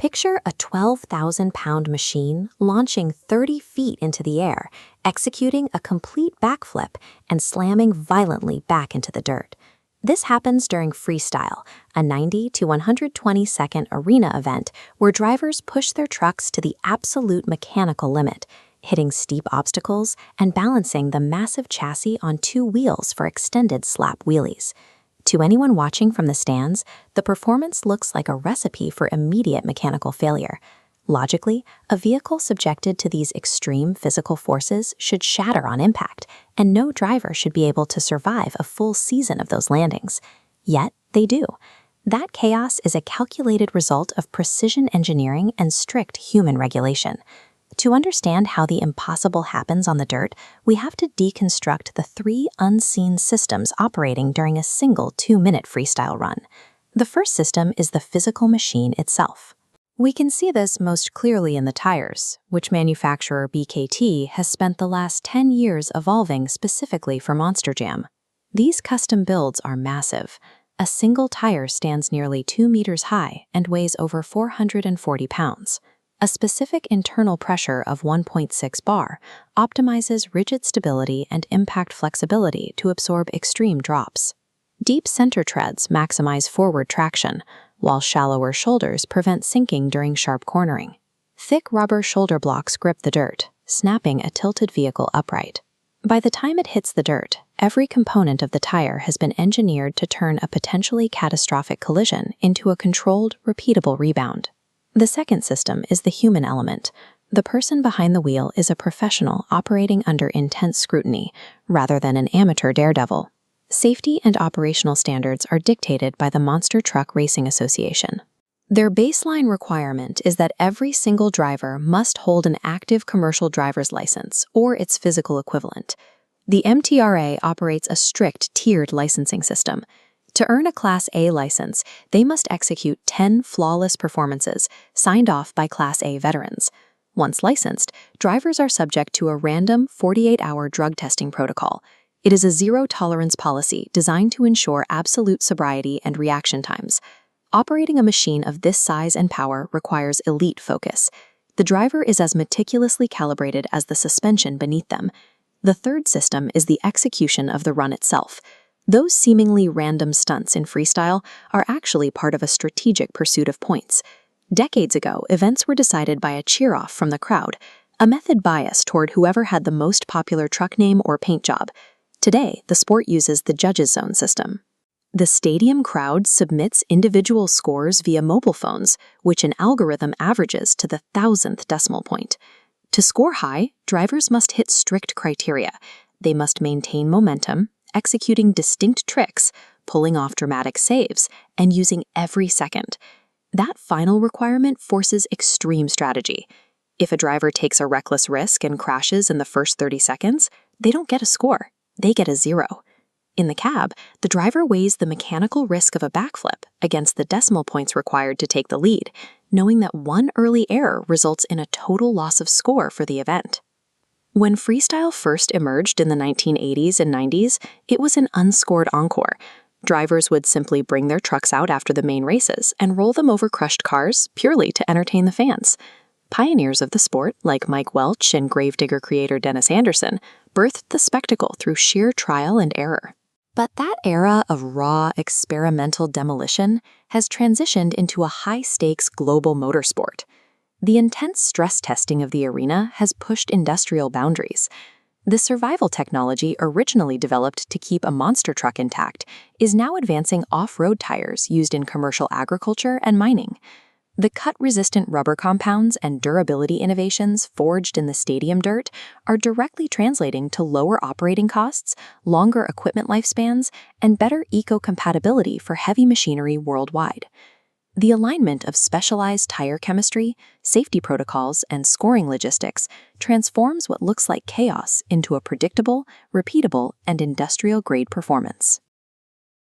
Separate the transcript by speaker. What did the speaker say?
Speaker 1: Picture a 12,000-pound machine launching 30 feet into the air, executing a complete backflip and slamming violently back into the dirt. This happens during freestyle, a 90 to 120-second arena event where drivers push their trucks to the absolute mechanical limit, hitting steep obstacles and balancing the massive chassis on two wheels for extended slap wheelies. To anyone watching from the stands, the performance looks like a recipe for immediate mechanical failure. Logically, a vehicle subjected to these extreme physical forces should shatter on impact, and no driver should be able to survive a full season of those landings. Yet, they do. That chaos is a calculated result of precision engineering and strict human regulation. To understand how the impossible happens on the dirt, we have to deconstruct the three unseen systems operating during a single 2-minute freestyle run. The first system is the physical machine itself. We can see this most clearly in the tires, which manufacturer BKT has spent the last 10 years evolving specifically for Monster Jam. These custom builds are massive. A single tire stands nearly 2 meters high and weighs over 440 pounds. A specific internal pressure of 1.6 bar optimizes rigid stability and impact flexibility to absorb extreme drops. Deep center treads maximize forward traction, while shallower shoulders prevent sinking during sharp cornering. Thick rubber shoulder blocks grip the dirt, snapping a tilted vehicle upright. By the time it hits the dirt, every component of the tire has been engineered to turn a potentially catastrophic collision into a controlled, repeatable rebound. The second system is the human element. The person behind the wheel is a professional operating under intense scrutiny, rather than an amateur daredevil. Safety and operational standards are dictated by the Monster Truck Racing Association. Their baseline requirement is that every single driver must hold an active commercial driver's license or its physical equivalent. The MTRA operates a strict tiered licensing system. To earn a Class A license, they must execute 10 flawless performances, signed off by Class A veterans. Once licensed, drivers are subject to a random 48-hour drug testing protocol. It is a zero-tolerance policy designed to ensure absolute sobriety and reaction times. Operating a machine of this size and power requires elite focus. The driver is as meticulously calibrated as the suspension beneath them. The third system is the execution of the run itself. Those seemingly random stunts in freestyle are actually part of a strategic pursuit of points. Decades ago, events were decided by a cheer-off from the crowd, a method biased toward whoever had the most popular truck name or paint job. Today, the sport uses the judges' zone system. The stadium crowd submits individual scores via mobile phones, which an algorithm averages to the 1,000th decimal point. To score high, drivers must hit strict criteria. They must maintain momentum, executing distinct tricks, pulling off dramatic saves, and using every second. That final requirement forces extreme strategy. If a driver takes a reckless risk and crashes in the first 30 seconds, they don't get a score, they get a 0. In the cab, the driver weighs the mechanical risk of a backflip against the decimal points required to take the lead, knowing that one early error results in a total loss of score for the event. When freestyle first emerged in the 1980s and 90s, it was an unscored encore. Drivers would simply bring their trucks out after the main races and roll them over crushed cars purely to entertain the fans. Pioneers of the sport, like Mike Welch and Gravedigger creator Dennis Anderson, birthed the spectacle through sheer trial and error. But that era of raw, experimental demolition has transitioned into a high-stakes global motorsport. The intense stress testing of the arena has pushed industrial boundaries. The survival technology originally developed to keep a monster truck intact is now advancing off-road tires used in commercial agriculture and mining. The cut-resistant rubber compounds and durability innovations forged in the stadium dirt are directly translating to lower operating costs, longer equipment lifespans, and better eco-compatibility for heavy machinery worldwide. The alignment of specialized tire chemistry, safety protocols, and scoring logistics transforms what looks like chaos into a predictable, repeatable, and industrial-grade performance.